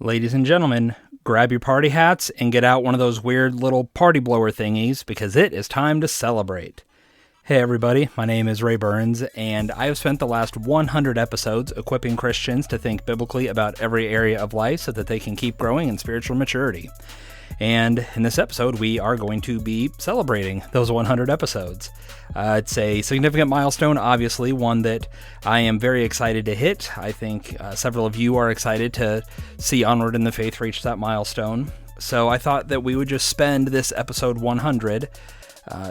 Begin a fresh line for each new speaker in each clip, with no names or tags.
Ladies and gentlemen, grab your party hats and get out one of those weird little party blower thingies because it is time to celebrate. Hey everybody, my name is Ray Burns, and I have spent the last 100 episodes equipping Christians to think biblically about every area of life so that they can keep growing in spiritual maturity. And in this episode, we are going to be celebrating those 100 episodes. It's a significant milestone, obviously, one that I am very excited to hit. I think several of you are excited to see Onward in the Faith reach that milestone. So I thought that we would just spend this episode 100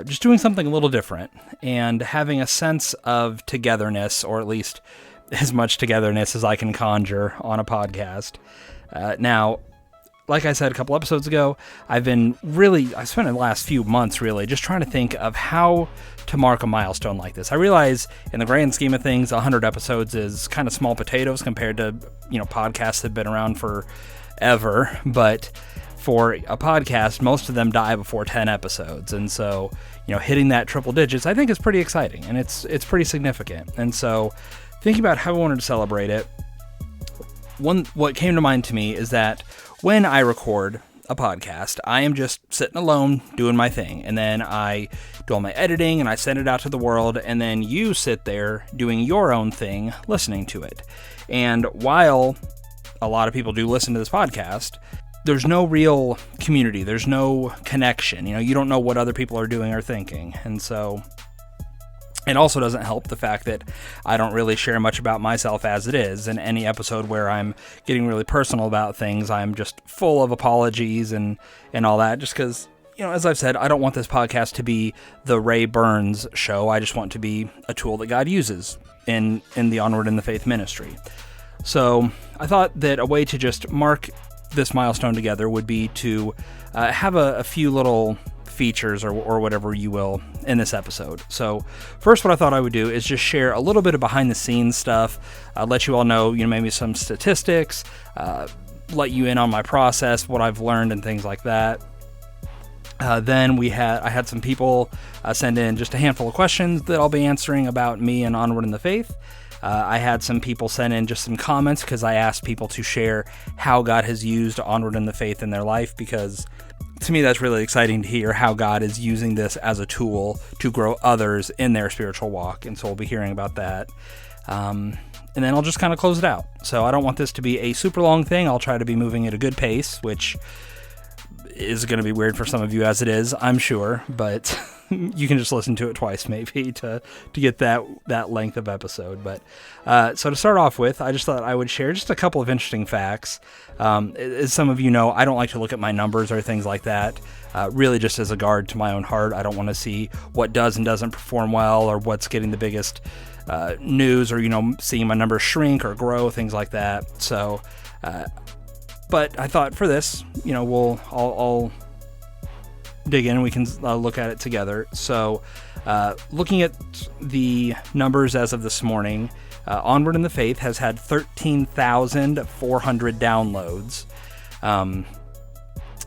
just doing something a little different and having a sense of togetherness, or at least as much togetherness as I can conjure on a podcast. Now, like I said a couple episodes ago, I spent the last few months really just trying to think of how to mark a milestone like this. I realize in the grand scheme of things, 100 episodes is kind of small potatoes compared to, podcasts that have been around forever. But for a podcast, most of them die before 10 episodes. And so, hitting that triple digits, I think is pretty exciting and it's pretty significant. And so thinking about how I wanted to celebrate it, what came to mind to me is that when I record a podcast, I am just sitting alone doing my thing, and then I do all my editing and I send it out to the world, and then you sit there doing your own thing, listening to it. And while a lot of people do listen to this podcast, there's no real community, there's no connection. You don't know what other people are doing or thinking, and so it also doesn't help the fact that I don't really share much about myself as it is. In any episode where I'm getting really personal about things, I'm just full of apologies and all that, just because, as I've said, I don't want this podcast to be the Ray Burns show. I just want to be a tool that God uses in the Onward in the Faith ministry. So I thought that a way to just mark this milestone together would be to have a few little features or whatever you will in this episode. So first, what I thought I would do is just share a little bit of behind the scenes stuff, let you all know, maybe some statistics, let you in on my process, what I've learned and things like that. Then I had some people send in just a handful of questions that I'll be answering about me and Onward in the Faith. I had some people send in just some comments because I asked people to share how God has used Onward in the Faith in their life, because to me, that's really exciting to hear how God is using this as a tool to grow others in their spiritual walk. And so we'll be hearing about that. And then I'll just kind of close it out. So I don't want this to be a super long thing. I'll try to be moving at a good pace, which is going to be weird for some of you as it is, I'm sure. But you can just listen to it twice maybe to get that length of episode. But so to start off with, I just thought I would share just a couple of interesting facts. As some of you know, I don't like to look at my numbers or things like that, really just as a guard to my own heart. I don't want to see what does and doesn't perform well, or what's getting the biggest news, or seeing my numbers shrink or grow, things like that. So but I thought for this, I'll dig in and we can look at it together. So looking at the numbers as of this morning, Onward in the Faith has had 13,400 downloads. And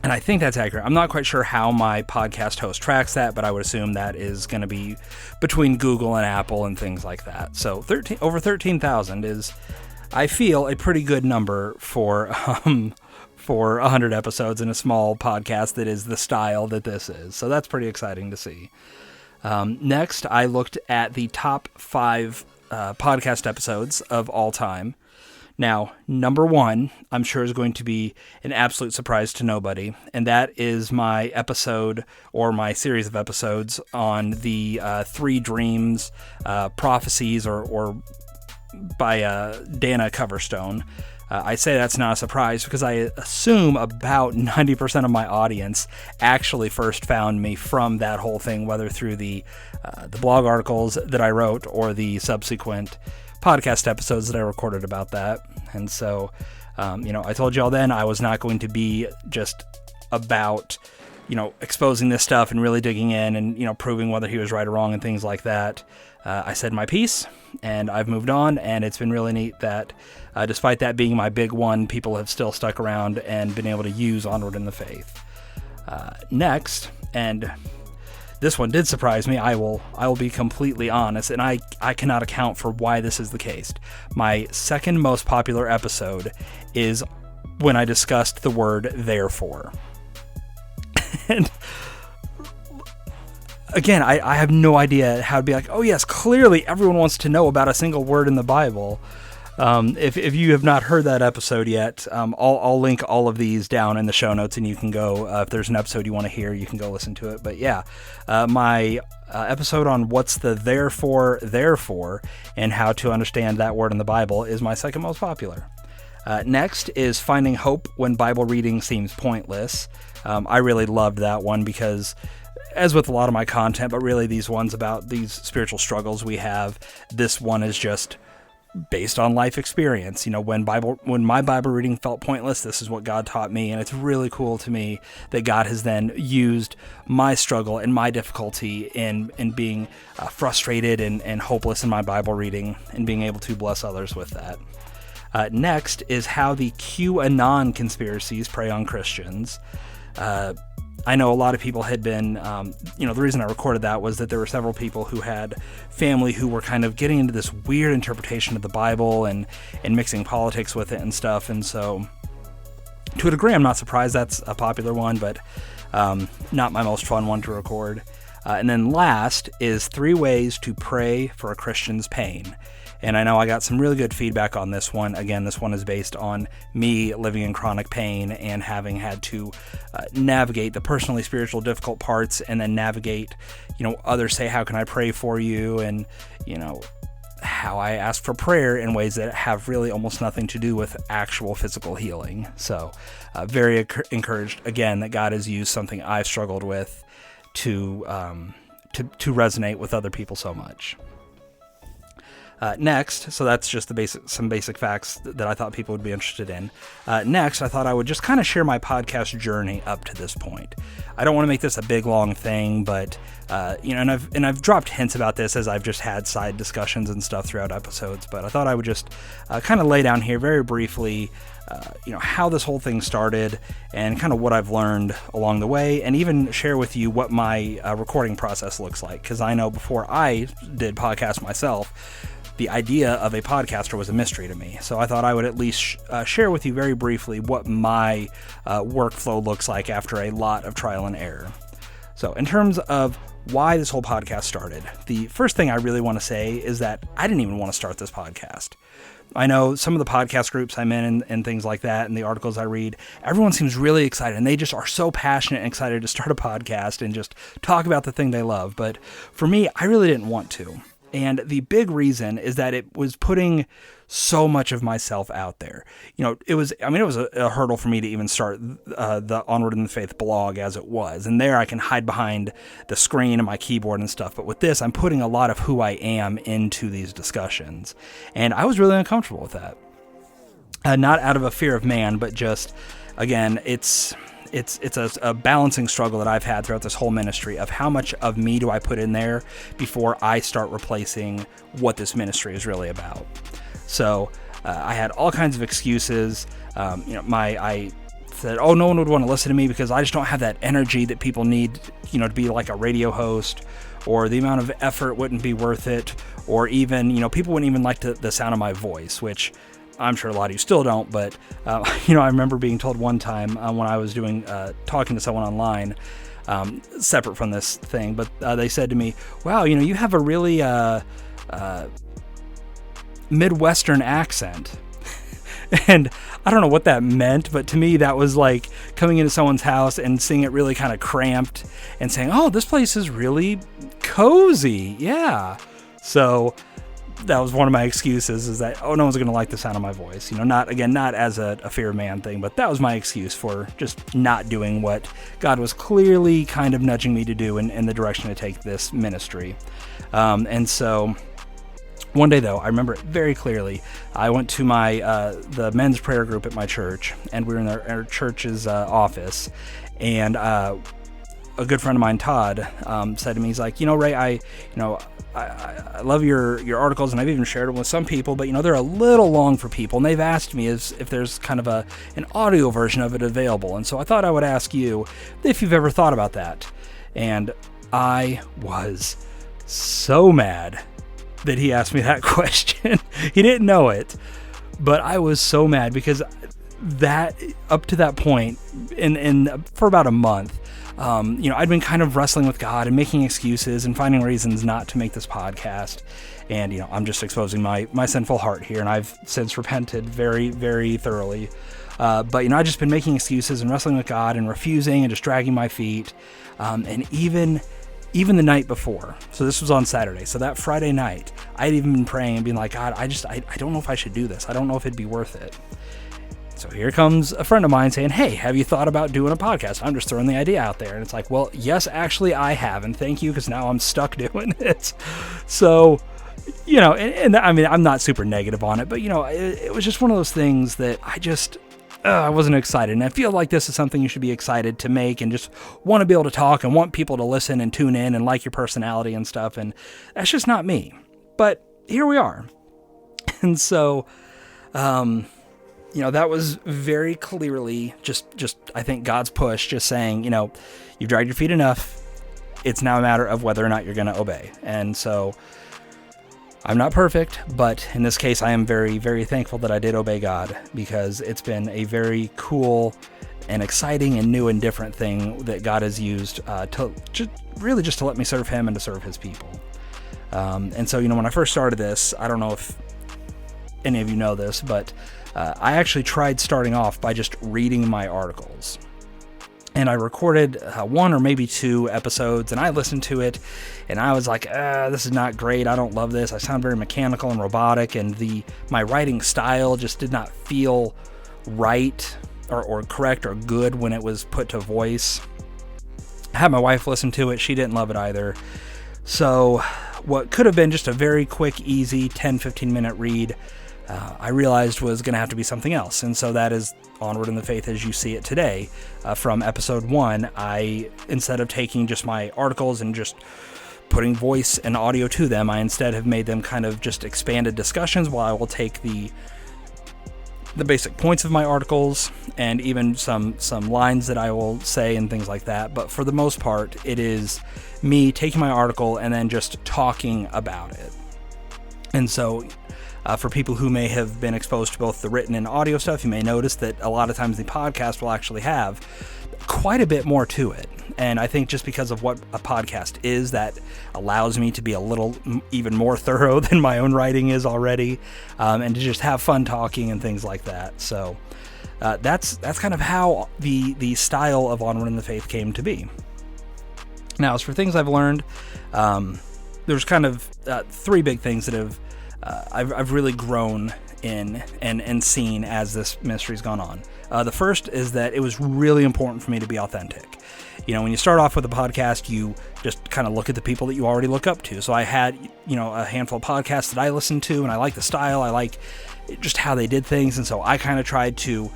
I think that's accurate. I'm not quite sure how my podcast host tracks that, but I would assume that is going to be between Google and Apple and things like that. So over 13,000 is, I feel, a pretty good number for 100 episodes in a small podcast that is the style that this is. So that's pretty exciting to see. Next, I looked at the top 5 podcast episodes of all time. Now, number 1, I'm sure is going to be an absolute surprise to nobody, and that is my episode, or my series of episodes, on the 3 Dreams prophecies, or by Dana Coverstone. I say that's not a surprise because I assume about 90% of my audience actually first found me from that whole thing, whether through the blog articles that I wrote or the subsequent podcast episodes that I recorded about that. And so, I told y'all then I was not going to be just about, exposing this stuff and really digging in and, proving whether he was right or wrong and things like that. I said my piece, and I've moved on, and it's been really neat that despite that being my big one, people have still stuck around and been able to use Onward in the Faith. Next, and this one did surprise me, I will be completely honest, and I cannot account for why this is the case. My second most popular episode is when I discussed the word therefore. And again, I have no idea how to be like, oh yes, clearly everyone wants to know about a single word in the Bible. If you have not heard that episode yet, I'll link all of these down in the show notes, and you can go, if there's an episode you want to hear, you can go listen to it. But yeah, my episode on what's the therefore and how to understand that word in the Bible is my second most popular. Next is finding hope when Bible reading seems pointless. I really loved that one because, as with a lot of my content, but really these ones about these spiritual struggles we have, this one is just based on life experience. You know, when my Bible reading felt pointless, this is what God taught me, and it's really cool to me that God has then used my struggle and my difficulty in being frustrated and hopeless in my Bible reading and being able to bless others with that. Next is how the QAnon conspiracies prey on Christians. I know a lot of people had been, the reason I recorded that was that there were several people who had family who were kind of getting into this weird interpretation of the Bible and mixing politics with it and stuff. And so, to a degree, I'm not surprised that's a popular one, but not my most fun one to record. And then last is 3 ways to pray for a Christian's pain. And I know I got some really good feedback on this one. Again, this one is based on me living in chronic pain and having had to navigate the personally spiritual difficult parts, and then navigate, others say, how can I pray for you? And, how I ask for prayer in ways that have really almost nothing to do with actual physical healing. So very encouraged, again, that God has used something I've struggled with to resonate with other people so much. Next, so that's just some basic facts that I thought people would be interested in. Next, I thought I would just kind of share my podcast journey up to this point. I don't want to make this a big, long thing, but and I've dropped hints about this as I've just had side discussions and stuff throughout episodes. But I thought I would just kind of lay down here very briefly, how this whole thing started and kind of what I've learned along the way, and even share with you what my recording process looks like. Because I know before I did podcast myself, the idea of a podcaster was a mystery to me. So I thought I would at least share with you very briefly what my workflow looks like after a lot of trial and error. So in terms of why this whole podcast started, the first thing I really want to say is that I didn't even want to start this podcast. I know some of the podcast groups I'm in and things like that, and the articles I read, everyone seems really excited, and they just are so passionate and excited to start a podcast and just talk about the thing they love. But for me, I really didn't want to. And the big reason is that it was putting so much of myself out there. It was a hurdle for me to even start the Onward in the Faith blog as it was. And there I can hide behind the screen and my keyboard and stuff. But with this, I'm putting a lot of who I am into these discussions. And I was really uncomfortable with that. Not out of a fear of man, but just, again, it's a balancing struggle that I've had throughout this whole ministry of how much of me do I put in there before I start replacing what this ministry is really about. So I had all kinds of excuses. I said, oh, no one would want to listen to me because I just don't have that energy that people need, to be like a radio host, or the amount of effort wouldn't be worth it, or even, people wouldn't even like the sound of my voice, which I'm sure a lot of you still don't, but, I remember being told one time when I was talking to someone online, separate from this thing, but they said to me, wow, you have a really Midwestern accent. And I don't know what that meant, but to me that was like coming into someone's house and seeing it really kind of cramped and saying, oh, this place is really cozy. Yeah. So that was one of my excuses, is that, oh, no one's going to like the sound of my voice. Not as a fear of man thing, but that was my excuse for just not doing what God was clearly kind of nudging me to do in the direction to take this ministry. And so one day, though, I remember it very clearly. I went to the men's prayer group at my church, and we were in our church's office, and a good friend of mine, Todd, said to me, he's like, Ray, I love your articles, and I've even shared them with some people, but they're a little long for people, and they've asked me if there's kind of an audio version of it available, and so I thought I would ask you if you've ever thought about that. And I was so mad that he asked me that question. He didn't know it, but I was so mad because that up to that point, for about a month, I'd been kind of wrestling with God and making excuses and finding reasons not to make this podcast. And, I'm just exposing my sinful heart here, and I've since repented very, very thoroughly. But I've just been making excuses and wrestling with God and refusing and just dragging my feet. And even the night before, so this was on Saturday, so that Friday night, I'd even been praying and being like, God, I don't know if I should do this. I don't know if it'd be worth it. So here comes a friend of mine saying, hey, have you thought about doing a podcast? I'm just throwing the idea out there. And it's like, well, yes, actually I have. And thank you, because now I'm stuck doing it. So, and I mean, I'm not super negative on it, but, it was just one of those things that I wasn't excited. And I feel like this is something you should be excited to make and just want to be able to talk and want people to listen and tune in and like your personality and stuff. And that's just not me. But here we are. And so, that was very clearly just I think God's push, just saying, you've dragged your feet enough. It's now a matter of whether or not you're going to obey. And so I'm not perfect, but in this case, I am very, very thankful that I did obey God, because it's been a very cool and exciting and new and different thing that God has used to just to let me serve Him and to serve His people. And so, when I first started this, I don't know if any of you know this, but I actually tried starting off by just reading my articles. And I recorded one or maybe two episodes, and I listened to it, and I was like, this is not great. I don't love this. I sound very mechanical and robotic, and my writing style just did not feel right or correct or good when it was put to voice. I had my wife listen to it. She didn't love it either. So what could have been just a very quick, easy 10-15 minute read, I realized was going to have to be something else. And so that is Onward in the Faith as you see it today. From episode 1, instead of taking just my articles and just putting voice and audio to them, I instead have made them kind of just expanded discussions, while I will take the basic points of my articles and even some lines that I will say and things like that. But for the most part, it is me taking my article and then just talking about it. And so for people who may have been exposed to both the written and audio stuff, you may notice that a lot of times the podcast will actually have quite a bit more to it. And I think just because of what a podcast is, that allows me to be a little even more thorough than my own writing is already, and to just have fun talking and things like that. So that's kind of how the style of Onward in the Faith came to be. Now, as for things I've learned, there's kind of three big things that have I've really grown in and seen as this ministry's gone on. The first is that it was really important for me to be authentic. When you start off with a podcast, you just kind of look at the people that you already look up to. So I had, a handful of podcasts that I listened to, and I like the style, I like just how they did things. And so I kind of tried to,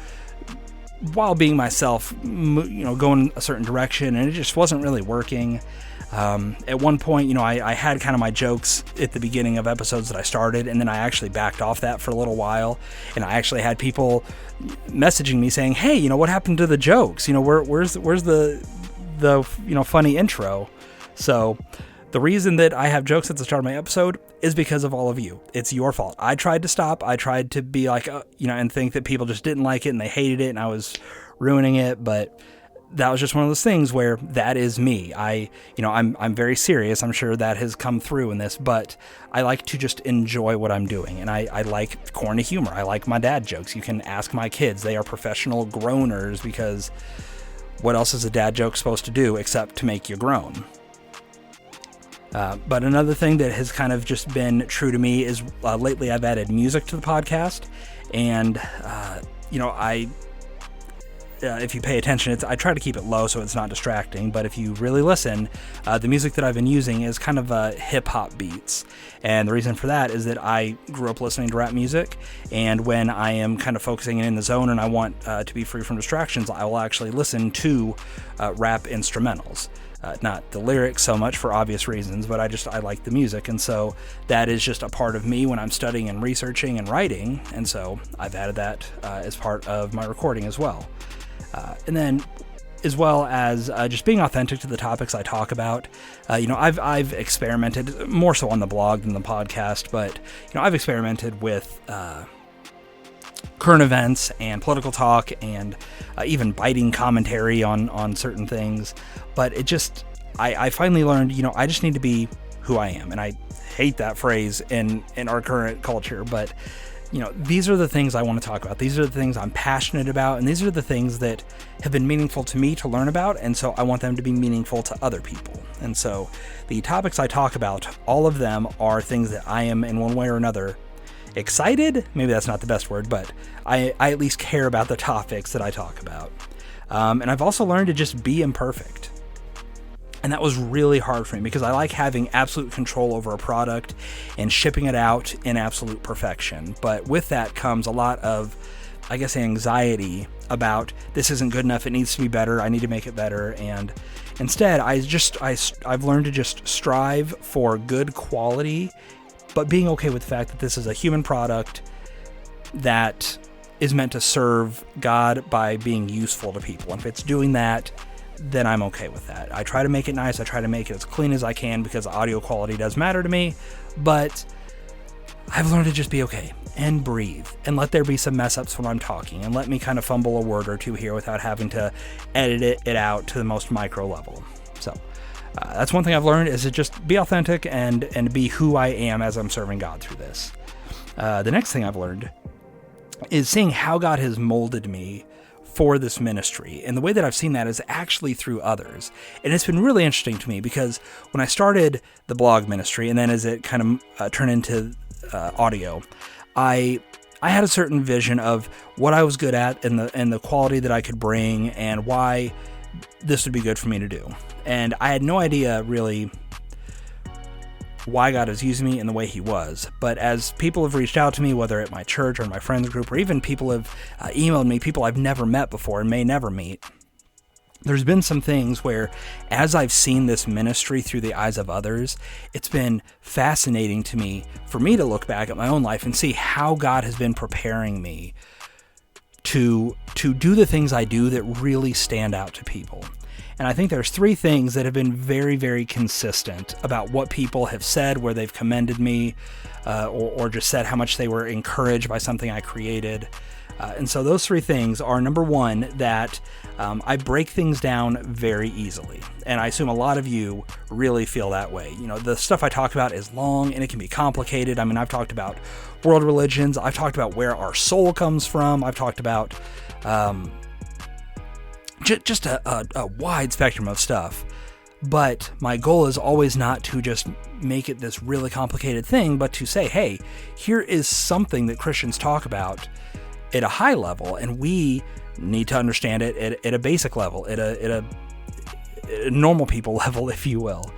while being myself, go in a certain direction, and it just wasn't really working. At one point, I had kind of my jokes at the beginning of episodes that I started, and then I actually backed off that for a little while, and I actually had people messaging me saying, hey, what happened to the jokes? Where's the funny intro? So the reason that I have jokes at the start of my episode is because of all of you. It's your fault. I tried to stop. I tried to be like, and think that people just didn't like it and they hated it and I was ruining it, but that was just one of those things where that is me. I'm very serious. I'm sure that has come through in this, but I like to just enjoy what I'm doing. And I like corny humor. I like my dad jokes. You can ask my kids. They are professional groaners, because what else is a dad joke supposed to do except to make you groan? But another thing that has kind of just been true to me is lately I've added music to the podcast. And, if you pay attention, I try to keep it low so it's not distracting, but if you really listen, the music that I've been using is kind of hip-hop beats. And the reason for that is that I grew up listening to rap music, and when I am kind of focusing in the zone and I want to be free from distractions, I will actually listen to rap instrumentals. Not the lyrics so much for obvious reasons, but I like the music, and so that is just a part of me when I'm studying and researching and writing, and so I've added that as part of my recording as well. And then, as well as just being authentic to the topics I talk about, I've experimented more so on the blog than the podcast, but I've experimented with current events and political talk and even biting commentary on certain things. But I finally learned, I just need to be who I am. And I hate that phrase in our current culture, but these are the things I want to talk about. These are the things I'm passionate about, and these are the things that have been meaningful to me to learn about, and so I want them to be meaningful to other people. And so the topics I talk about, all of them are things that I am in one way or another excited. Maybe that's not the best word, but I at least care about the topics that I talk about. And I've also learned to just be imperfect. And that was really hard for me because I like having absolute control over a product and shipping it out in absolute perfection. But with that comes a lot of, anxiety about this isn't good enough. It needs to be better. I need to make it better. And instead, I've learned to just strive for good quality, but being okay with the fact that this is a human product that is meant to serve God by being useful to people. And if it's doing that, then I'm okay with that. I try to make it nice. I try to make it as clean as I can because audio quality does matter to me, but I've learned to just be okay and breathe and let there be some mess ups when I'm talking and let me kind of fumble a word or two here without having to edit it out to the most micro level. So that's one thing I've learned, is to just be authentic and be who I am as I'm serving God through this. The next thing I've learned is seeing how God has molded me for this ministry. And the way that I've seen that is actually through others. And it's been really interesting to me because when I started the blog ministry, and then as it kind of turned into audio, I had a certain vision of what I was good at and the quality that I could bring and why this would be good for me to do. And I had no idea really why God is using me in the way he was. But as people have reached out to me, whether at my church or in my friends group, or even people have emailed me, people I've never met before and may never meet, there's been some things where as I've seen this ministry through the eyes of others, it's been fascinating to me for me to look back at my own life and see how God has been preparing me to do the things I do that really stand out to people. And I think there's three things that have been very, very consistent about what people have said, where they've commended me, or just said how much they were encouraged by something I created. And so those three things are, number one, that I break things down very easily. And I assume a lot of you really feel that way. The stuff I talk about is long and it can be complicated. I mean, I've talked about world religions. I've talked about where our soul comes from. I've talked about just a wide spectrum of stuff. But my goal is always not to just make it this really complicated thing, but to say, hey, here is something that Christians talk about at a high level, and we need to understand it at a basic level, at a normal people level, if you will.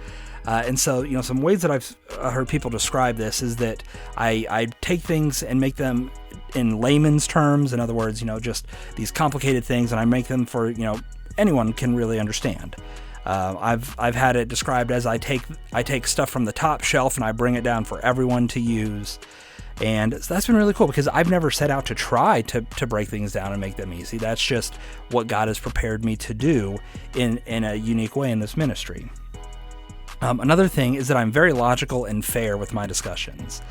And so, some ways that I've heard people describe this is that I take things and make them in layman's terms. In other words, just these complicated things, and I make them for, anyone can really understand. I've had it described as I take stuff from the top shelf and I bring it down for everyone to use. And so that's been really cool because I've never set out to try to break things down and make them easy. That's just what God has prepared me to do in a unique way in this ministry. Another thing is that I'm very logical and fair with my discussions.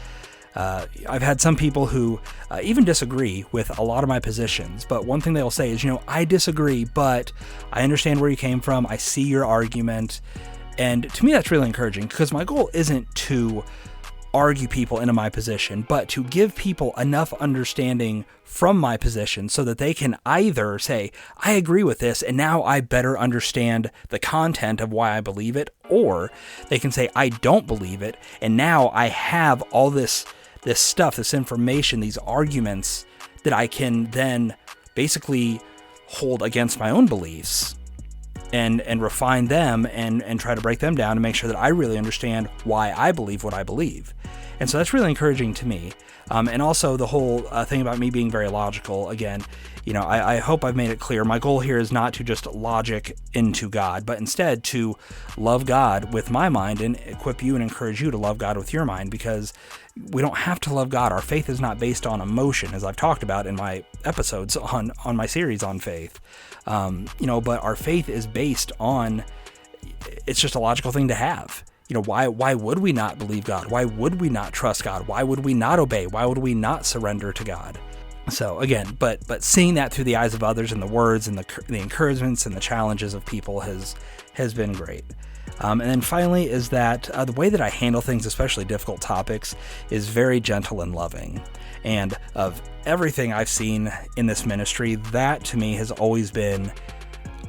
I've had some people who even disagree with a lot of my positions, but one thing they'll say is, I disagree, but I understand where you came from. I see your argument. And to me, that's really encouraging because my goal isn't to argue people into my position, but to give people enough understanding from my position so that they can either say, I agree with this, and now I better understand the content of why I believe it, or they can say, I don't believe it, and now I have all this stuff, this information, these arguments that I can then basically hold against my own beliefs and refine them and try to break them down to make sure that I really understand why I believe what I believe. And so that's really encouraging to me. And also the whole thing about me being very logical, again, I hope I've made it clear. My goal here is not to just logic into God, but instead to love God with my mind and equip you and encourage you to love God with your mind, because we don't have to love God. Our faith is not based on emotion, as I've talked about in my episodes on my series on faith. But our faith is based on, it's just a logical thing to have. Why would we not believe God? Why would we not trust God? Why would we not obey? Why would we not surrender to God? So again, but seeing that through the eyes of others and the words and the encouragements and the challenges of people has been great. And then finally is that the way that I handle things, especially difficult topics, is very gentle and loving. And of everything I've seen in this ministry, that to me has always been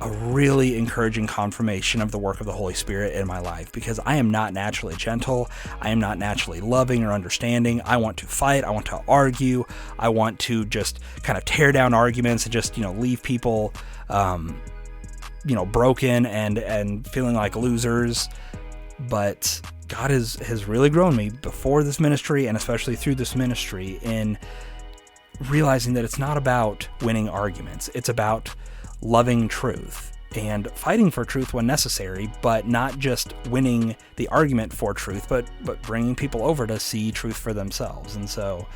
a really encouraging confirmation of the work of the Holy Spirit in my life, because I am not naturally gentle. I am not naturally loving or understanding. I want to fight. I want to argue. I want to just kind of tear down arguments and just, leave people, broken and feeling like losers. But God has really grown me before this ministry, and especially through this ministry, in realizing that it's not about winning arguments. It's about loving truth and fighting for truth when necessary, but not just winning the argument for truth, but bringing people over to see truth for themselves. And so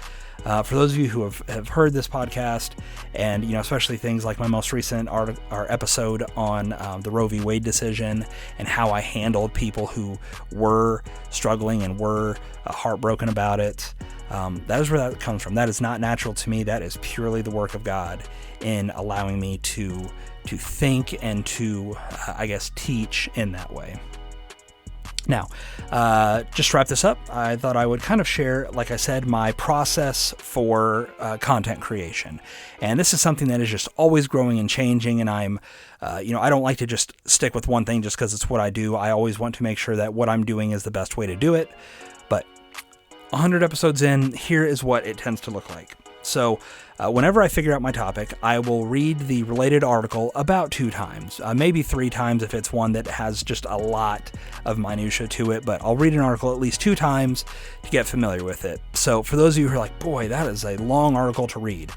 for those of you who have heard this podcast, and especially things like my most recent our episode on the Roe v. Wade decision and how I handled people who were struggling and were heartbroken about it, that is where that comes from. That is not natural to me. That is purely the work of God in allowing me to think and to, teach in that way. Now, just to wrap this up, I thought I would kind of share, like I said, my process for content creation. And this is something that is just always growing and changing, and I'm, I don't like to just stick with one thing just because it's what I do. I always want to make sure that what I'm doing is the best way to do it. But 100 episodes in, here is what it tends to look like. So whenever I figure out my topic, I will read the related article about 2 times, maybe 3 times if it's one that has just a lot of minutia to it, but I'll read an article at least 2 times to get familiar with it. So for those of you who are like, boy, that is a long article to read,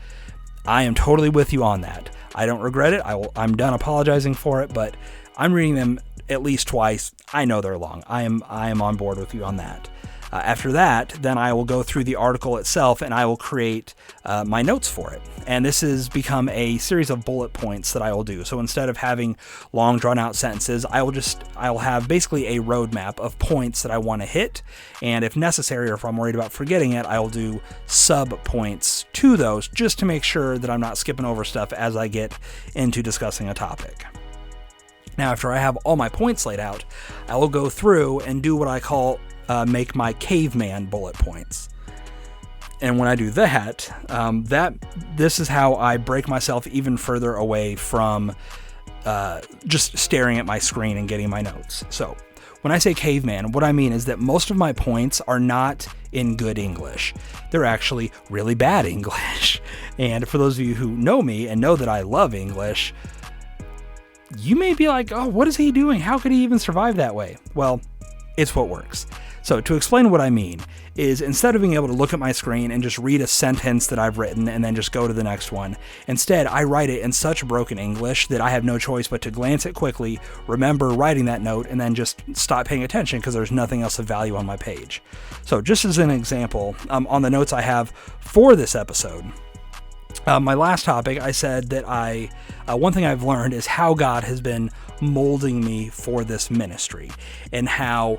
I am totally with you on that. I don't regret it. I'm done apologizing for it, but I'm reading them at least twice. I know they're long. I am on board with you on that. After that, then I will go through the article itself and I will create my notes for it. And this has become a series of bullet points that I will do. So instead of having long drawn out sentences, I'll have basically a roadmap of points that I want to hit. And if necessary, or if I'm worried about forgetting it, I will do sub points to those just to make sure that I'm not skipping over stuff as I get into discussing a topic. Now, after I have all my points laid out, I will go through and do what I call make my caveman bullet points. And when I do that, this is how I break myself even further away from just staring at my screen and getting my notes. So when I say caveman, what I mean is that most of my points are not in good English. They're actually really bad English. And for those of you who know me and know that I love English, you may be like, oh, what is he doing? How could he even survive that way? Well, it's what works. So to explain what I mean is, instead of being able to look at my screen and just read a sentence that I've written and then just go to the next one, instead I write it in such broken English that I have no choice but to glance at quickly, remember writing that note, and then just stop paying attention because there's nothing else of value on my page. So just as an example, on the notes I have for this episode, my last topic, I said that one thing I've learned is how God has been molding me for this ministry, and how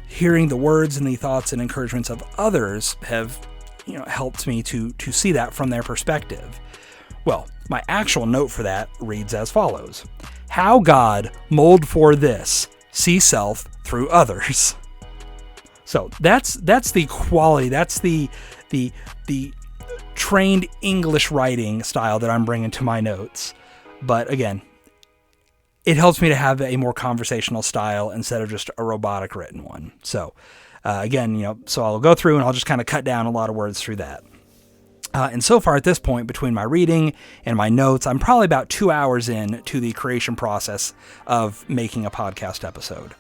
hearing the words and the thoughts and encouragements of others have, helped me to see that from their perspective. Well, my actual note for that reads as follows: how God mold for this, see self through others. So that's the quality, that's the trained English writing style that I'm bringing to my notes. But again, it helps me to have a more conversational style instead of just a robotic written one. So again, so I'll go through and I'll just kind of cut down a lot of words through that. And so far at this point, between my reading and my notes, I'm probably about 2 hours in to the creation process of making a podcast episode.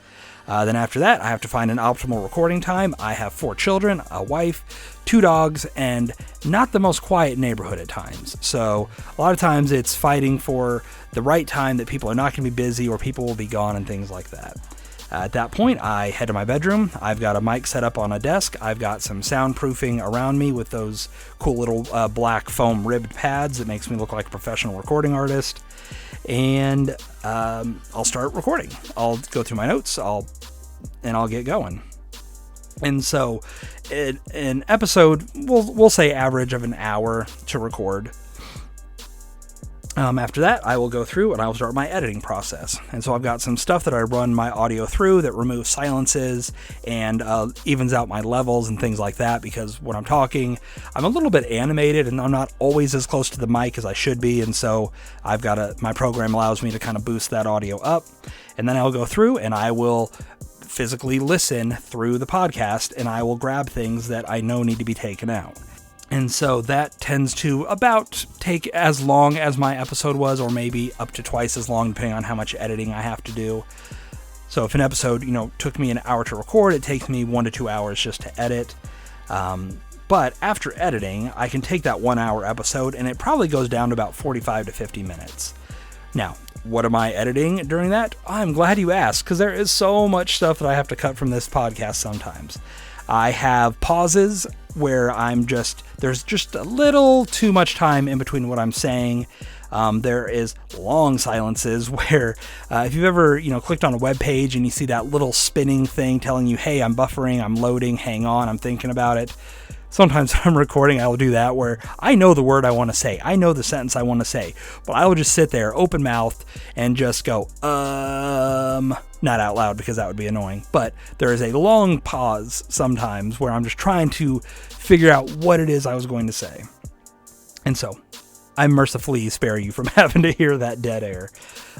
Then after that, I have to find an optimal recording time. I have 4 children, a wife, 2 dogs, and not the most quiet neighborhood at times. So a lot of times it's fighting for the right time that people are not going to be busy or people will be gone and things like that. At that point, I head to my bedroom. I've got a mic set up on a desk. I've got some soundproofing around me with those cool little black foam ribbed pads that makes me look like a professional recording artist. And I'll start recording. I'll go through my notes, I'll get going. And so An episode, we'll say average of an hour to record. After that, I will go through and I will start my editing process. And so I've got some stuff that I run my audio through that removes silences and evens out my levels and things like that, because when I'm talking, I'm a little bit animated and I'm not always as close to the mic as I should be. And so my program allows me to kind of boost that audio up. And then I'll go through and I will physically listen through the podcast and I will grab things that I know need to be taken out. And so that tends to about take as long as my episode was, or maybe up to twice as long, depending on how much editing I have to do. So if an episode, took me an hour to record, it takes me 1 to 2 hours just to edit. But after editing, I can take that 1 hour episode and it probably goes down to about 45 to 50 minutes. Now, what am I editing during that? I'm glad you asked, because there is so much stuff that I have to cut from this podcast sometimes. I have pauses where there's just a little too much time in between what I'm saying. There is long silences where if you've ever, clicked on a web page and you see that little spinning thing telling you, hey, I'm buffering, I'm loading, hang on, I'm thinking about it. Sometimes when I'm recording, I will do that where I know the word I want to say. I know the sentence I want to say, but I will just sit there open mouthed and just go, not out loud because that would be annoying. But there is a long pause sometimes where I'm just trying to figure out what it is I was going to say. And so I mercifully spare you from having to hear that dead air.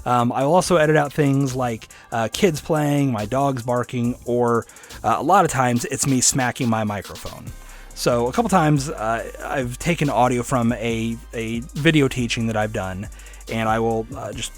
I will also edit out things like kids playing, my dogs barking, or a lot of times it's me smacking my microphone. So a couple times I've taken audio from a video teaching that I've done, and I will just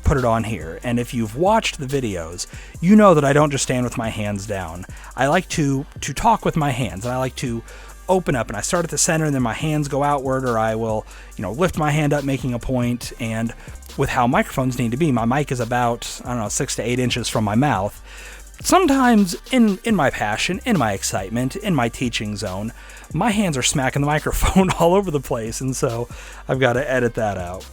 put it on here. And if you've watched the videos, you know that I don't just stand with my hands down. I like to talk with my hands, and I like to open up, and I start at the center, and then my hands go outward, or I will, lift my hand up making a point. And with how microphones need to be, my mic is about, 6 to 8 inches from my mouth. Sometimes in my passion, in my excitement, in my teaching zone, my hands are smacking the microphone all over the place, and so I've got to edit that out.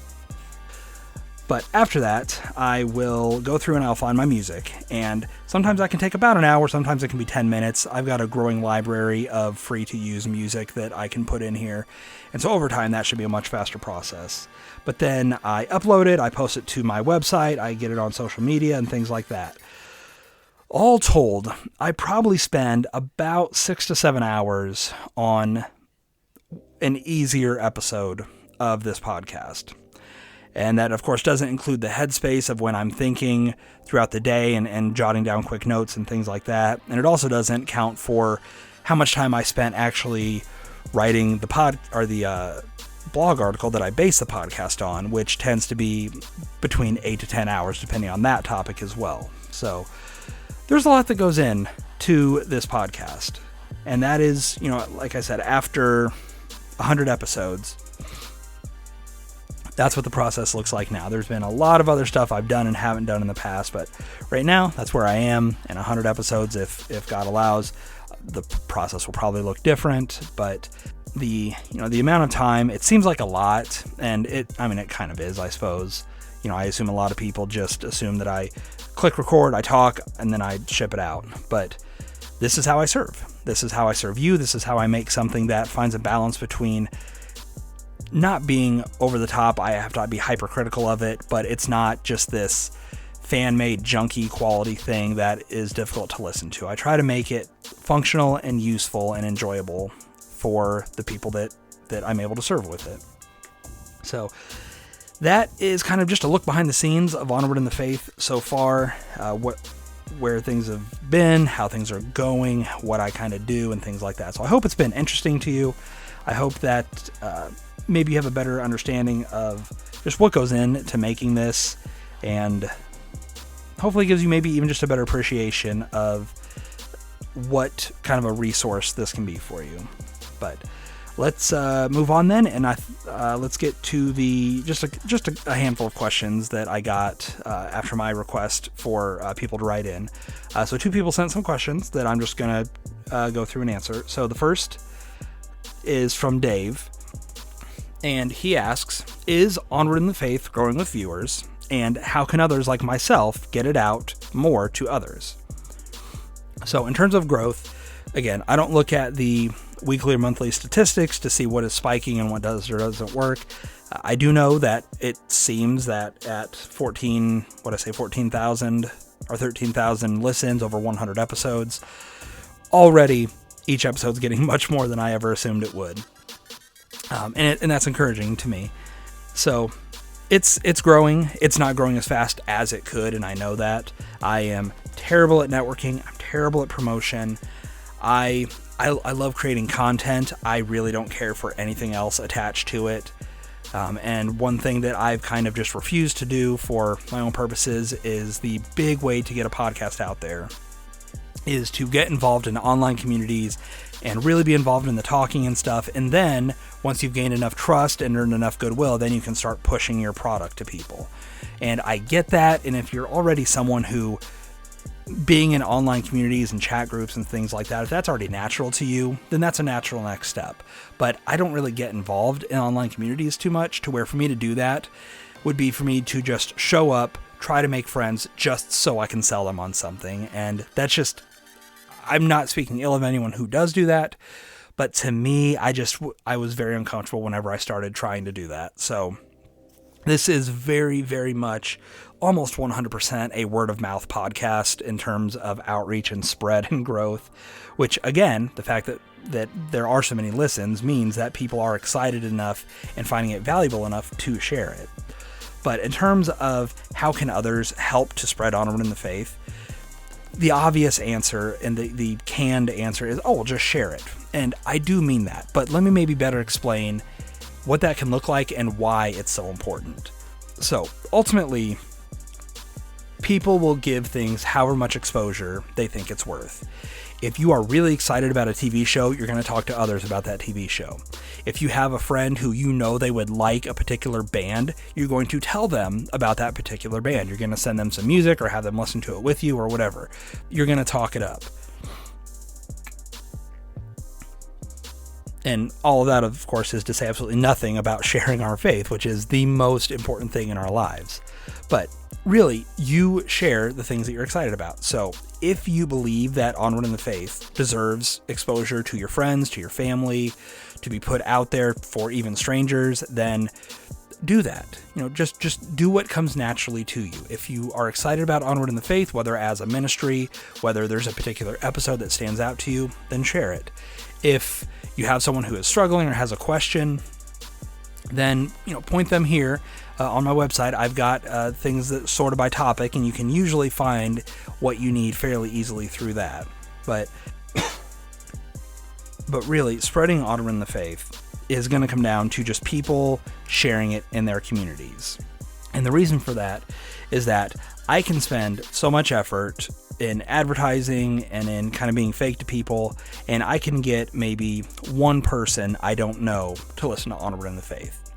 But after that, I will go through and I'll find my music, and sometimes that can take about an hour, sometimes it can be 10 minutes. I've got a growing library of free-to-use music that I can put in here, and so over time that should be a much faster process. But then I upload it, I post it to my website, I get it on social media and things like that. All told, I probably spend about 6 to 7 hours on an easier episode of this podcast. And that, of course, doesn't include the headspace of when I'm thinking throughout the day and jotting down quick notes and things like that. And it also doesn't count for how much time I spent actually writing the blog article that I base the podcast on, which tends to be between 8 to 10 hours, depending on that topic as well. So there's a lot that goes in to this podcast. And that is, like I said, after 100 episodes, that's what the process looks like now. There's been a lot of other stuff I've done and haven't done in the past, but right now, that's where I am. In 100 episodes, if God allows, the process will probably look different, but the amount of time, it seems like a lot, and it kind of is, I suppose. I assume a lot of people just assume that I click record, I talk, and then I ship it out. But this is how I serve. This is how I serve you. This is how I make something that finds a balance between not being over the top. I have to be hypercritical of it, but it's not just this fan-made junky quality thing that is difficult to listen to. I try to make it functional and useful and enjoyable for the people that I'm able to serve with it. So that is kind of just a look behind the scenes of Onward in the Faith so far, where things have been, how things are going, what I kind of do, and things like that. So I hope it's been interesting to you. I hope that maybe you have a better understanding of just what goes into making this, and hopefully gives you maybe even just a better appreciation of what kind of a resource this can be for you. But let's move on then, and let's get to just a handful of questions that I got after my request for people to write in. So 2 people sent some questions that I'm just going to go through and answer. So the first is from Dave, and he asks, is Onward in the Faith growing with viewers, and how can others like myself get it out more to others? So in terms of growth, Again, I don't look at the weekly or monthly statistics to see what is spiking and what does or doesn't work. I do know that it seems that at 14,000 or 13,000 listens over 100 episodes, already each episode's getting much more than I ever assumed it would. And that's encouraging to me. So it's growing. It's not growing as fast as it could, and I know that. I am terrible at networking. I'm terrible at promotion. I love creating content. I really don't care for anything else attached to it. And one thing that I've kind of just refused to do for my own purposes is the big way to get a podcast out there is to get involved in online communities and really be involved in the talking and stuff. And then once you've gained enough trust and earned enough goodwill, then you can start pushing your product to people. And I get that. And if you're already someone who, being in online communities and chat groups and things like that, if that's already natural to you, then that's a natural next step. But I don't really get involved in online communities too much, to where for me to do that would be for me to just show up, try to make friends just so I can sell them on something. And that's just, I'm not speaking ill of anyone who does do that, but to me, I was very uncomfortable whenever I started trying to do that. So this is very, very much almost 100% a word of mouth podcast in terms of outreach and spread and growth, which again, the fact that there are so many listens means that people are excited enough and finding it valuable enough to share it. But in terms of how can others help to spread Onward in the Faith, the obvious answer and the canned answer is, oh, well, just share it. And I do mean that, but let me maybe better explain what that can look like and why it's so important. So ultimately, people will give things however much exposure they think it's worth. If you are really excited about a TV show, you're going to talk to others about that TV show. If you have a friend who you know they would like a particular band, you're going to tell them about that particular band. You're going to send them some music or have them listen to it with you or whatever. You're going to talk it up. And all of that, of course, is to say absolutely nothing about sharing our faith, which is the most important thing in our lives. But really, you share the things that you're excited about. So if you believe that Onward in the Faith deserves exposure to your friends, to your family, to be put out there for even strangers, then do that. Just do what comes naturally to you. If you are excited about Onward in the Faith, whether as a ministry, whether there's a particular episode that stands out to you, then share it. If you have someone who is struggling or has a question, then point them here. On my website, I've got things that sorted by topic, and you can usually find what you need fairly easily through that. But really, spreading Onward in the Faith is going to come down to just people sharing it in their communities. And the reason for that is that I can spend so much effort in advertising and in kind of being fake to people, and I can get maybe one person I don't know to listen to Onward in the Faith.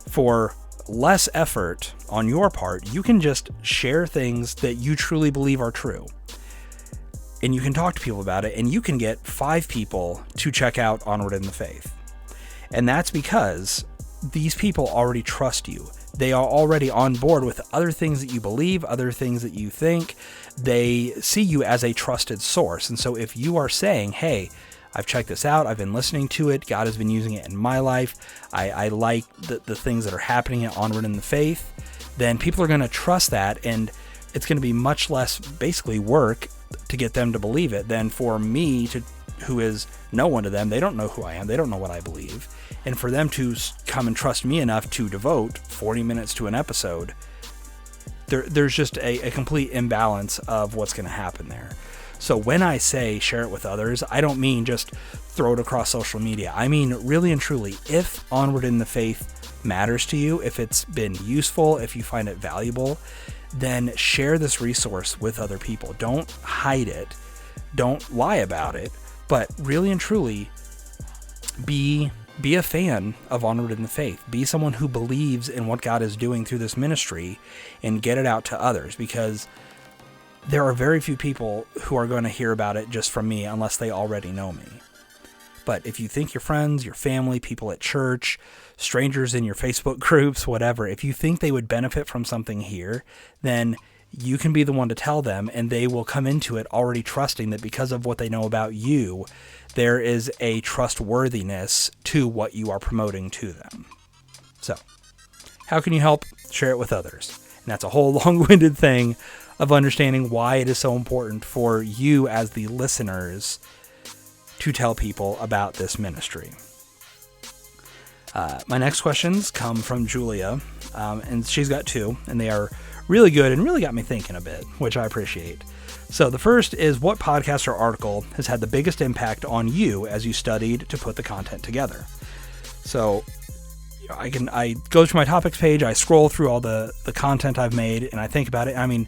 For less effort on your part, you can just share things that you truly believe are true. And you can talk to people about it, and you can get 5 people to check out Onward in the Faith. And that's because these people already trust you. They are already on board with other things that you believe, other things that you think. They see you as a trusted source. And so if you are saying, hey, I've checked this out, I've been listening to it, God has been using it in my life, I like the things that are happening at Onward in the Faith, then people are going to trust that, and it's going to be much less basically work to get them to believe it than for me, who is no one to them. They don't know who I am, they don't know what I believe, and for them to come and trust me enough to devote 40 minutes to an episode, there's just a complete imbalance of what's going to happen there. So when I say share it with others, I don't mean just throw it across social media. I mean really and truly, if Onward in the Faith matters to you, if it's been useful, if you find it valuable, then share this resource with other people. Don't hide it. Don't lie about it. But really and truly, be a fan of Onward in the Faith. Be someone who believes in what God is doing through this ministry and get it out to others, because there are very few people who are going to hear about it just from me unless they already know me. But if you think your friends, your family, people at church, strangers in your Facebook groups, whatever, if you think they would benefit from something here, then you can be the one to tell them, and they will come into it already trusting that because of what they know about you, there is a trustworthiness to what you are promoting to them. So, how can you help? Share it with others. And that's a whole long-winded thing of understanding why it is so important for you as the listeners to tell people about this ministry. My next questions come from Julia, and she's got two, and they are really good and really got me thinking a bit, which I appreciate. So the first is, what podcast or article has had the biggest impact on you as you studied to put the content together? So I go to my topics page, I scroll through all the content I've made, and I think about it. I mean,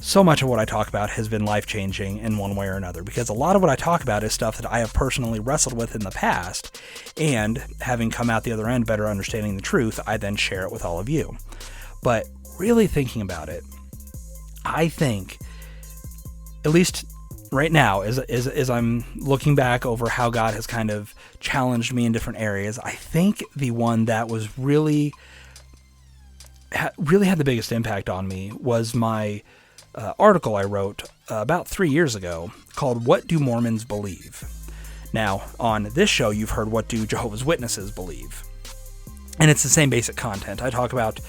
so much of what I talk about has been life-changing in one way or another, because a lot of what I talk about is stuff that I have personally wrestled with in the past, and having come out the other end better understanding the truth, I then share it with all of you. But really thinking about it, I think, at least right now, as I'm looking back over how God has kind of challenged me in different areas, I think the one that was really had the biggest impact on me was my article I wrote about 3 years ago called "What Do Mormons Believe?" Now, on this show, you've heard "What Do Jehovah's Witnesses Believe?" And it's the same basic content. I talk about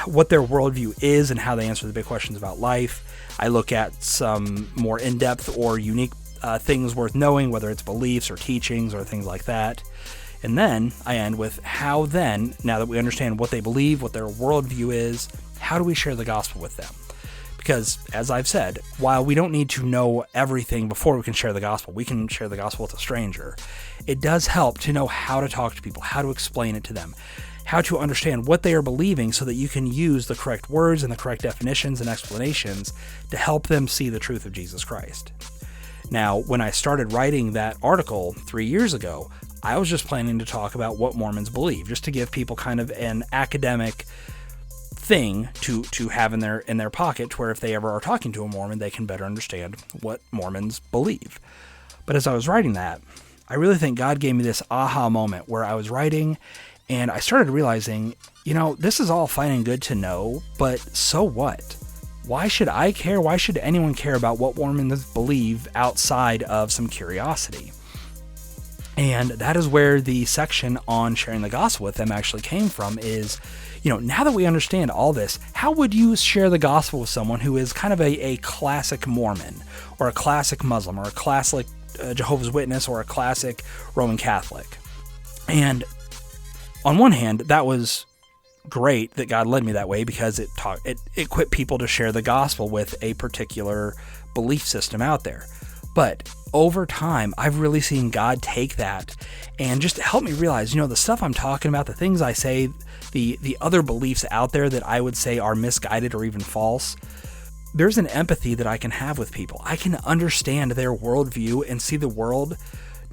what their worldview is and how they answer the big questions about life. I look at some more in-depth or unique things worth knowing, whether it's beliefs or teachings or things like that. And then I end with how then, now that we understand what they believe, what their worldview is, how do we share the gospel with them? Because, as I've said, while we don't need to know everything before we can share the gospel, we can share the gospel with a stranger. It does help to know how to talk to people, how to explain it to them, how to understand what they are believing so that you can use the correct words and the correct definitions and explanations to help them see the truth of Jesus Christ. Now, when I started writing that article 3 years ago, I was just planning to talk about what Mormons believe, just to give people kind of an academic thing to have in their pocket, to where if they ever are talking to a Mormon, they can better understand what Mormons believe. But as I was writing that, I really think God gave me this aha moment where I was writing and I started realizing, this is all fine and good to know, but so what? Why should I care? Why should anyone care about what Mormons believe outside of some curiosity? And that is where the section on sharing the gospel with them actually came from is, now that we understand all this, how would you share the gospel with someone who is kind of a classic Mormon or a classic Muslim or a classic Jehovah's Witness or a classic Roman Catholic? And on one hand, that was great that God led me that way, because it equipped people to share the gospel with a particular belief system out there. But over time, I've really seen God take that and just help me realize, the stuff I'm talking about, the things I say, the other beliefs out there that I would say are misguided or even false, there's an empathy that I can have with people. I can understand their worldview and see the world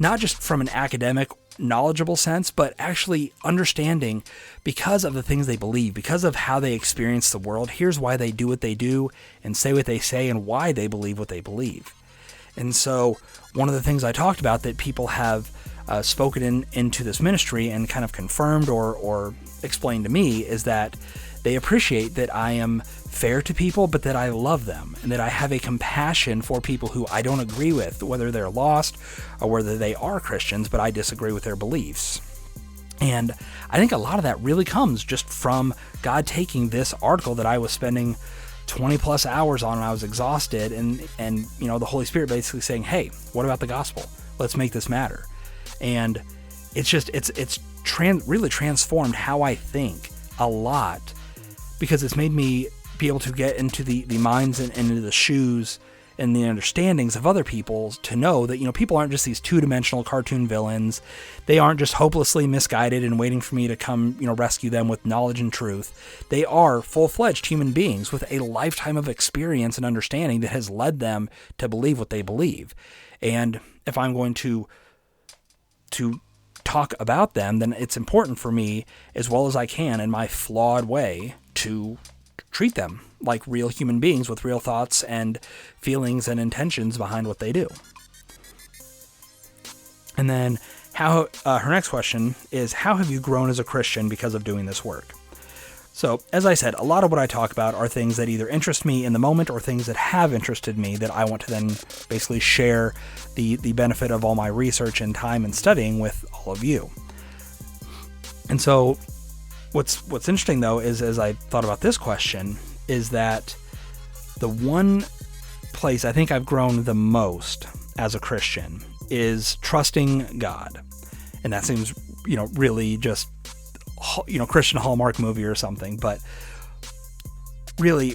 not just from an academic, knowledgeable sense, but actually understanding because of the things they believe, because of how they experience the world. Here's why they do what they do and say what they say and why they believe what they believe. And so one of the things I talked about that people have spoken into this ministry and kind of confirmed or explained to me is that they appreciate that I am fair to people, but that I love them and that I have a compassion for people who I don't agree with, whether they're lost or whether they are Christians, but I disagree with their beliefs. And I think a lot of that really comes just from God taking this article that I was spending 20 plus hours on and I was exhausted, and the Holy Spirit basically saying, hey, what about the gospel? Let's make this matter. And it's really transformed how I think a lot, because it's made me be able to get into the minds and into the shoes and the understandings of other people, to know that, people aren't just these two-dimensional cartoon villains. They aren't just hopelessly misguided and waiting for me to come, rescue them with knowledge and truth. They are full-fledged human beings with a lifetime of experience and understanding that has led them to believe what they believe. And if I'm going to talk about them, then it's important for me, as well as I can in my flawed way, to treat them like real human beings with real thoughts and feelings and intentions behind what they do. And then her next question is, how have you grown as a Christian because of doing this work? So, as I said, a lot of what I talk about are things that either interest me in the moment or things that have interested me that I want to then basically share the benefit of all my research and time and studying with all of you. And so, what's interesting, though, is as I thought about this question, is that the one place I think I've grown the most as a Christian is trusting God. And that seems, really just, Christian Hallmark movie or something. But really,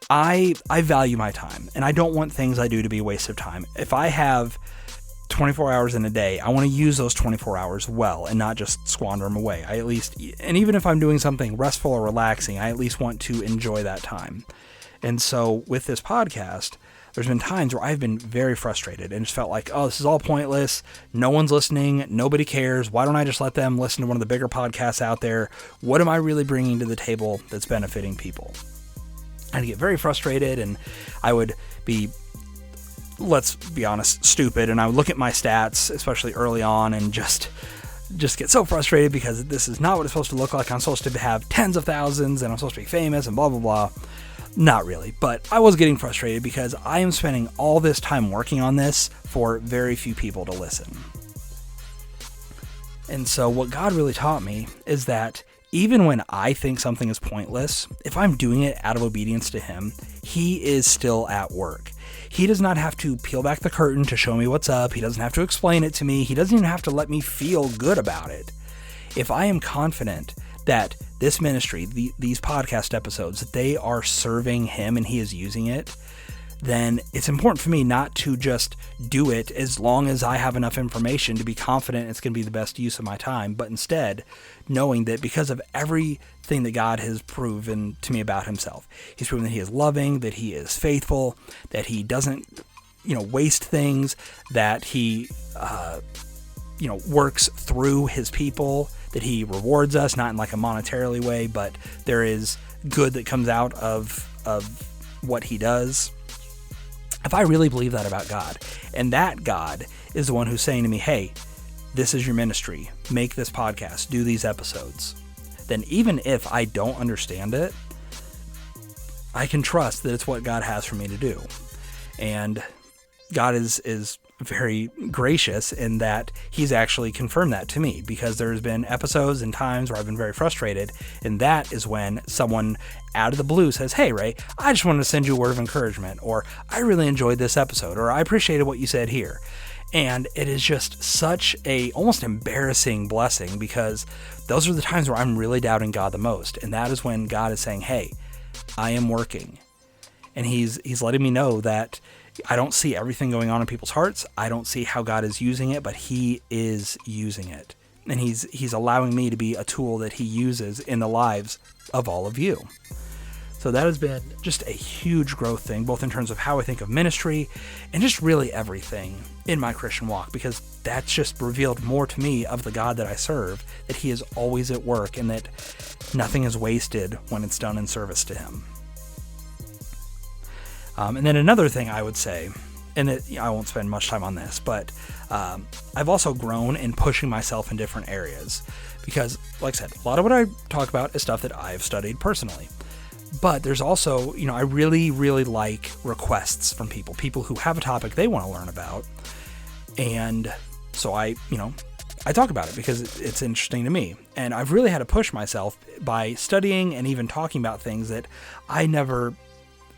I value my time, and I don't want things I do to be a waste of time. If I have 24 hours in a day, I want to use those 24 hours well and not just squander them away. And even if I'm doing something restful or relaxing, I at least want to enjoy that time. And so with this podcast, there's been times where I've been very frustrated and just felt like, oh, this is all pointless. No one's listening. Nobody cares. Why don't I just let them listen to one of the bigger podcasts out there? What am I really bringing to the table that's benefiting people? I'd get very frustrated, and I would be, let's be honest, stupid. And I would look at my stats, especially early on, and just get so frustrated because this is not what it's supposed to look like. I'm supposed to have tens of thousands, and I'm supposed to be famous and blah, blah, blah. Not really, but I was getting frustrated because I am spending all this time working on this for very few people to listen. And so what God really taught me is that even when I think something is pointless, if I'm doing it out of obedience to Him, He is still at work. He does not have to peel back the curtain to show me what's up. He doesn't have to explain it to me. He doesn't even have to let me feel good about it. If I am confident that this ministry, these podcast episodes, they are serving Him and He is using it, then it's important for me not to just do it as long as I have enough information to be confident it's going to be the best use of my time, but instead knowing that because of everything that God has proven to me about Himself, He's proven that He is loving, that He is faithful, that He doesn't, waste things, that He, works through His people, that He rewards us, not in like a monetarily way, but there is good that comes out of what He does. If I really believe that about God, and that God is the one who's saying to me, hey, this is your ministry, make this podcast, do these episodes, then even if I don't understand it, I can trust that it's what God has for me to do. And God is very gracious in that He's actually confirmed that to me, because there's been episodes and times where I've been very frustrated, and that is when someone out of the blue says, hey Ray, I just wanted to send you a word of encouragement, or I really enjoyed this episode, or I appreciated what you said here. And it is just such a almost embarrassing blessing, because those are the times where I'm really doubting God the most, and that is when God is saying, hey, I am working. And he's letting me know that I don't see everything going on in people's hearts. I don't see how God is using it, but He is using it. And He's allowing me to be a tool that He uses in the lives of all of you. So that has been just a huge growth thing, both in terms of how I think of ministry and just really everything in my Christian walk, because that's just revealed more to me of the God that I serve, that He is always at work and that nothing is wasted when it's done in service to Him. And then another thing I would say, and I won't spend much time on this, but I've also grown in pushing myself in different areas, because, like I said, a lot of what I talk about is stuff that I've studied personally. But there's also, I really, really like requests from people who have a topic they want to learn about. And so I talk about it because it's interesting to me. And I've really had to push myself by studying and even talking about things that I never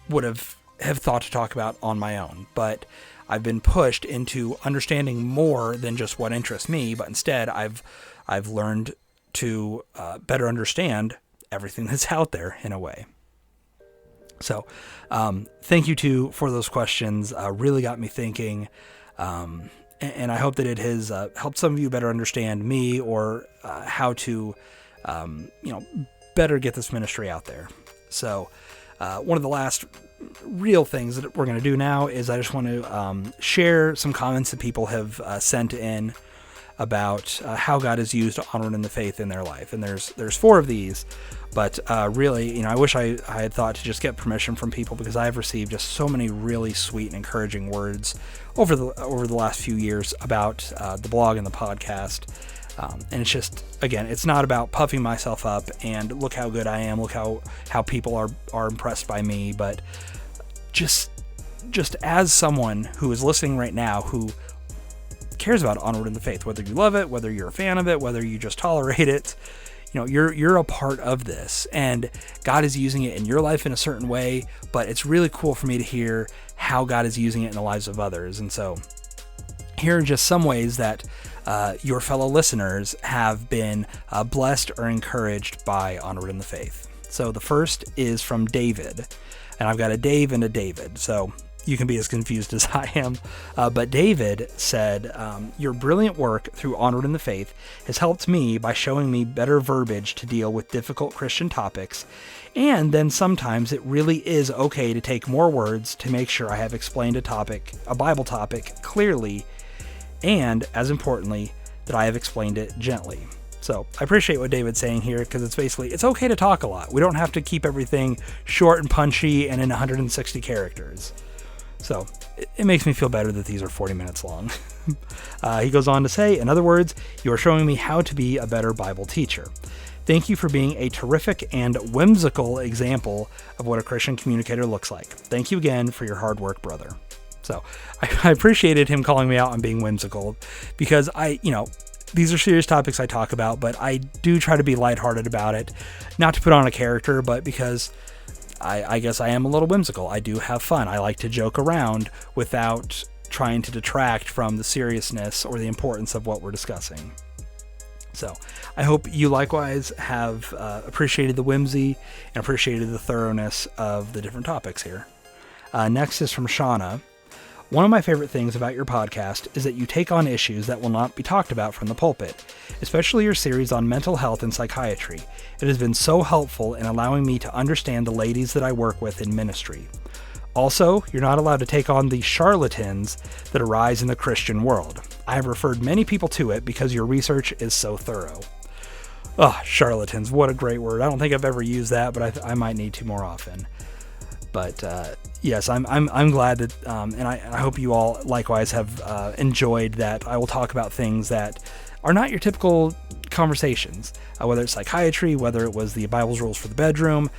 would have thought to talk about on my own. But I've been pushed into understanding more than just what interests me, but instead I've learned to better understand everything that's out there in a way. So thank you for those questions. Really got me thinking. And I hope that it has helped some of you better understand me, or how to, better get this ministry out there. So one of the last real things that we're going to do now is I just want to share some comments that people have sent in about how God has used Onward in the faith in their life. And there's 4 of these, but really, I wish I had thought to just get permission from people, because I've received just so many really sweet and encouraging words over the last few years about the blog and the podcast. And it's just, again, it's not about puffing myself up and look how good I am, look how people are impressed by me, but just as someone who is listening right now who cares about Onward in the Faith, whether you love it, whether you're a fan of it, whether you just tolerate it, you're a part of this, and God is using it in your life in a certain way, but it's really cool for me to hear how God is using it in the lives of others. And so here are just some ways that your fellow listeners have been blessed or encouraged by Onward in the Faith. So the first is from David, and I've got a Dave and a David, so you can be as confused as I am. But David said, your brilliant work through Onward in the Faith has helped me by showing me better verbiage to deal with difficult Christian topics, and then sometimes it really is okay to take more words to make sure I have explained a Bible topic clearly, and, as importantly, that I have explained it gently. So I appreciate what David's saying here, because it's okay to talk a lot. We don't have to keep everything short and punchy and in 160 characters. So it makes me feel better that these are 40 minutes long. He goes on to say, in other words, you are showing me how to be a better Bible teacher. Thank you for being a terrific and whimsical example of what a Christian communicator looks like. Thank you again for your hard work, brother. So I appreciated him calling me out on being whimsical, because these are serious topics I talk about, but I do try to be lighthearted about it, not to put on a character, but because I guess I am a little whimsical. I do have fun. I like to joke around without trying to detract from the seriousness or the importance of what we're discussing. So I hope you likewise have appreciated the whimsy and appreciated the thoroughness of the different topics here. Next is from Shauna. One of my favorite things about your podcast is that you take on issues that will not be talked about from the pulpit, especially your series on mental health and psychiatry. It has been so helpful in allowing me to understand the ladies that I work with in ministry. Also, you're not allowed to take on the charlatans that arise in the Christian world. I have referred many people to it because your research is so thorough. Oh, charlatans, what a great word. I don't think I've ever used that, but I might need to more often. But yes, I'm glad that, and I hope you all likewise have enjoyed that. I will talk about things that are not your typical conversations, whether it's psychiatry, whether it was the Bible's rules for the bedroom,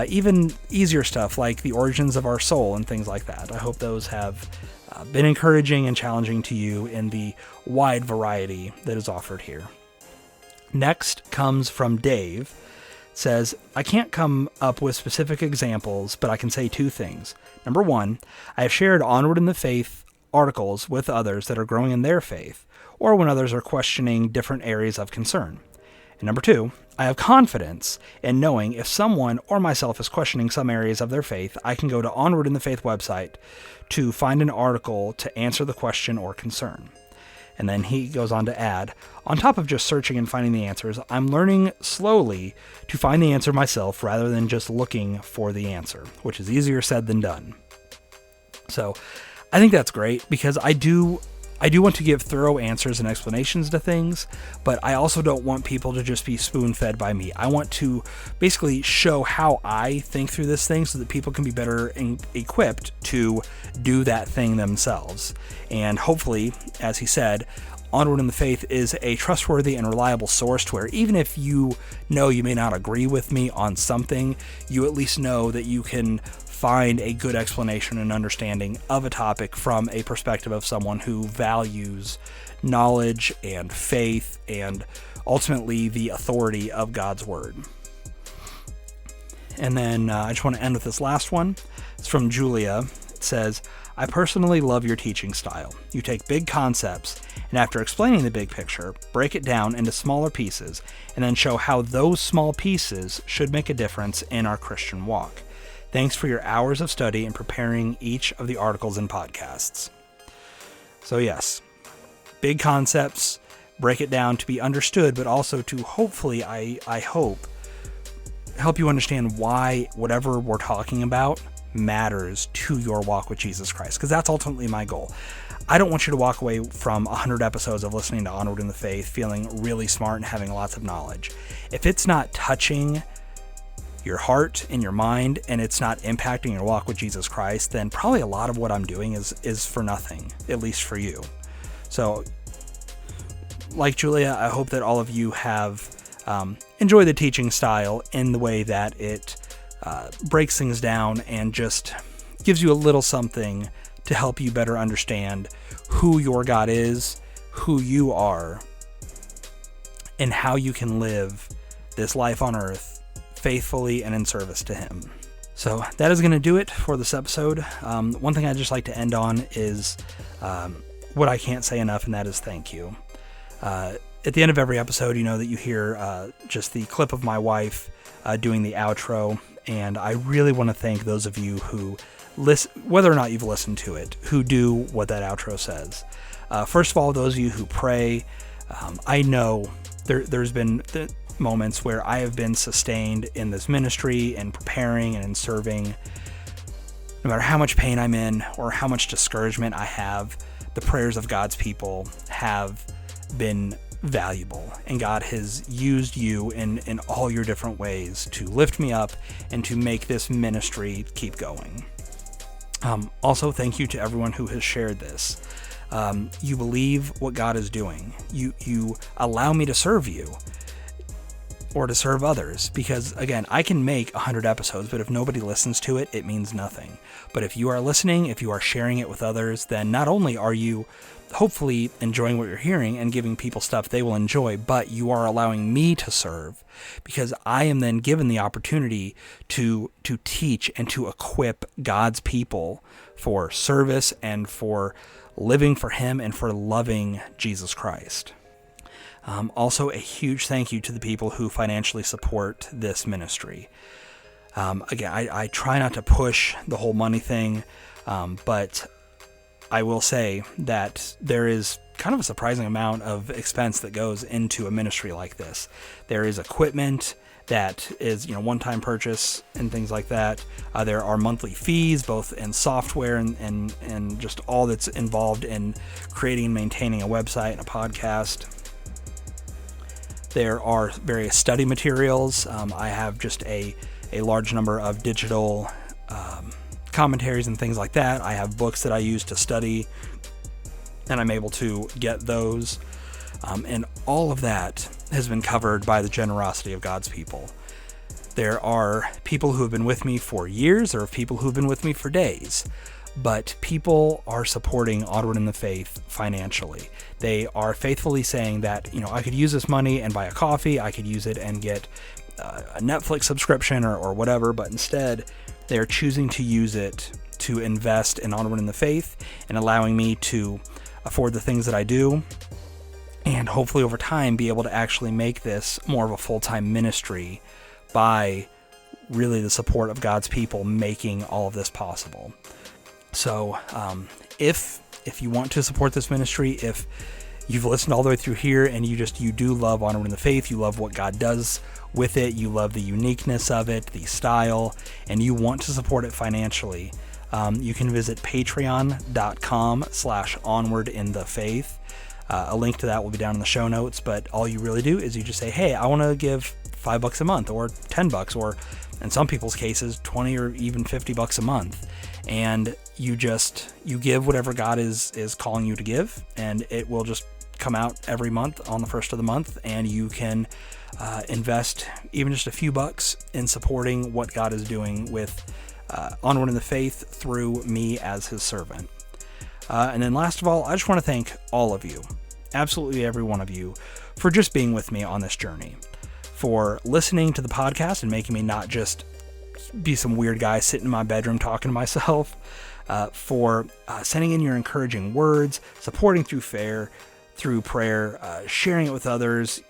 even easier stuff like the origins of our soul and things like that. I hope those have been encouraging and challenging to you in the wide variety that is offered here. Next comes from Dave. Says, I can't come up with specific examples, but I can say two things. Number one, I have shared Onward in the Faith articles with others that are growing in their faith, or when others are questioning different areas of concern. And number two, I have confidence in knowing if someone or myself is questioning some areas of their faith, I can go to Onward in the Faith website to find an article to answer the question or concern. And then he goes on to add, on top of just searching and finding the answers, I'm learning slowly to find the answer myself rather than just looking for the answer, which is easier said than done. So I think that's great, because I do want to give thorough answers and explanations to things, but I also don't want people to just be spoon-fed by me. I want to basically show how I think through this thing so that people can be better equipped to do that thing themselves. And hopefully, as he said, Onward in the Faith is a trustworthy and reliable source to where even if you may not agree with me on something, you at least know that you can find a good explanation and understanding of a topic from a perspective of someone who values knowledge and faith and ultimately the authority of God's Word. And then I just want to end with this last one. It's from Julia. It says, I personally love your teaching style. You take big concepts and after explaining the big picture, break it down into smaller pieces and then show how those small pieces should make a difference in our Christian walk. Thanks for your hours of study and preparing each of the articles and podcasts. So yes, big concepts, break it down to be understood, but also to hopefully, I hope, help you understand why whatever we're talking about matters to your walk with Jesus Christ, because that's ultimately my goal. I don't want you to walk away from 100 episodes of listening to Onward in the Faith feeling really smart and having lots of knowledge. If it's not touching your heart and your mind, and it's not impacting your walk with Jesus Christ, then probably a lot of what I'm doing is for nothing, at least for you. So like Julia, I hope that all of you have enjoyed the teaching style in the way that it breaks things down and just gives you a little something to help you better understand who your God is, who you are, and how you can live this life on earth faithfully and in service to Him. So that is going to do it for this episode. One thing I'd just like to end on is what I can't say enough, and that is thank you. At the end of every episode, you know that you hear just the clip of my wife doing the outro, and I really want to thank those of you who listen, whether or not you've listened to it, who do what that outro says. First of all, those of you who pray, I know there's been moments where I have been sustained in this ministry and preparing and in serving. No matter how much pain I'm in or how much discouragement I have, the prayers of God's people have been valuable, and God has used you in all your different ways to lift me up and to make this ministry keep going. Also, thank you to everyone who has shared this. You believe what God is doing. You allow me to serve you or to serve others, because again, I can make 100 episodes, but if nobody listens to it, it means nothing. But if you are listening, if you are sharing it with others, then not only are you hopefully enjoying what you're hearing and giving people stuff they will enjoy, but you are allowing me to serve, because I am then given the opportunity to teach and to equip God's people for service and for living for Him and for loving Jesus Christ. Also, a huge thank you to the people who financially support this ministry. Again, I try not to push the whole money thing, but I will say that there is kind of a surprising amount of expense that goes into a ministry like this. There is equipment that is, one-time purchase and things like that. There are monthly fees, both in software and just all that's involved in creating and maintaining a website and a podcast. There are various study materials. I have just a large number of digital commentaries and things like that. I have books that I use to study, and I'm able to get those. And all of that has been covered by the generosity of God's people. There are people who have been with me for years. There are people who have been with me for days. But people are supporting Onward in the Faith financially. They are faithfully saying that, I could use this money and buy a coffee. I could use it and get a Netflix subscription or whatever. But instead, they are choosing to use it to invest in Onward in the Faith and allowing me to afford the things that I do, and hopefully over time be able to actually make this more of a full-time ministry by really the support of God's people making all of this possible. So if you want to support this ministry, if you've listened all the way through here and you do love Onward in the Faith, you love what God does with it, you love the uniqueness of it, the style, and you want to support it financially, you can visit patreon.com/onwardinthefaith. A link to that will be down in the show notes, but all you really do is you just say, hey, I want to give $5 a month or $10, or in some people's cases, $20 or even $50 a month. And you give whatever God is calling you to give, and it will just come out every month on the first of the month, and you can invest even just a few bucks in supporting what God is doing with Onward in the Faith through me as His servant. And then last of all, I just want to thank all of you, absolutely every one of you, for just being with me on this journey, for listening to the podcast and making me not just be some weird guy sitting in my bedroom talking to myself, for sending in your encouraging words, supporting through prayer, sharing it with others,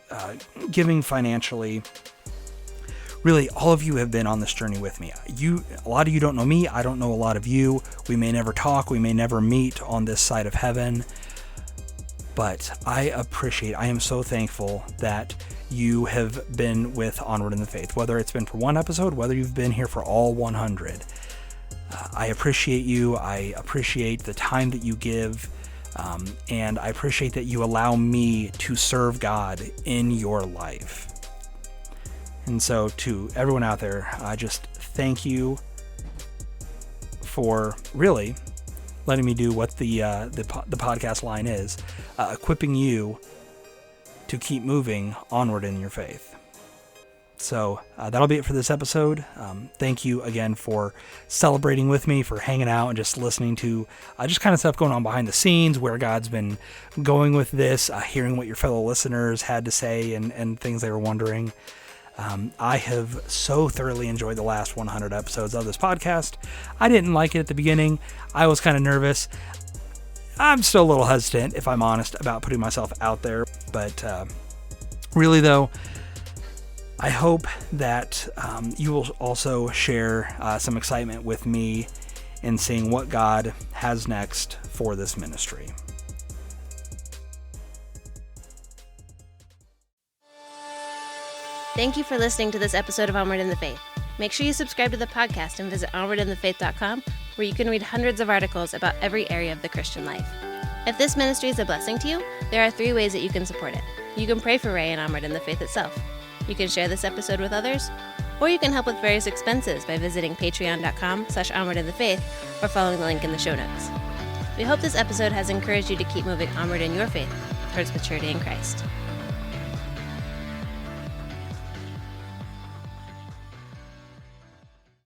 giving financially. Really, all of you have been on this journey with me. A lot of you don't know me. I don't know a lot of you. We may never talk. We may never meet on this side of heaven. But I am so thankful that you have been with Onward in the Faith, whether it's been for one episode, whether you've been here for all 100. I appreciate you. I appreciate the time that you give. And I appreciate that you allow me to serve God in your life. And so to everyone out there, I just thank you for really letting me do what the podcast line is, equipping you to keep moving onward in your faith. So that'll be it for this episode. Thank you again for celebrating with me, for hanging out and just listening to just kind of stuff going on behind the scenes, where God's been going with this, hearing what your fellow listeners had to say and things they were wondering. I have so thoroughly enjoyed the last 100 episodes of this podcast. I didn't like it at the beginning. I was kind of nervous. I'm still a little hesitant, if I'm honest, about putting myself out there. But really, though, I hope that you will also share some excitement with me in seeing what God has next for this ministry.
Thank you for listening to this episode of Onward in the Faith. Make sure you subscribe to the podcast and visit onwardinthefaith.com, where you can read hundreds of articles about every area of the Christian life. If this ministry is a blessing to you, there are 3 ways that you can support it. You can pray for Ray and Onward in the Faith itself. You can share this episode with others, or you can help with various expenses by visiting patreon.com/onwardinthefaith or following the link in the show notes. We hope this episode has encouraged you to keep moving onward in your faith towards maturity in Christ.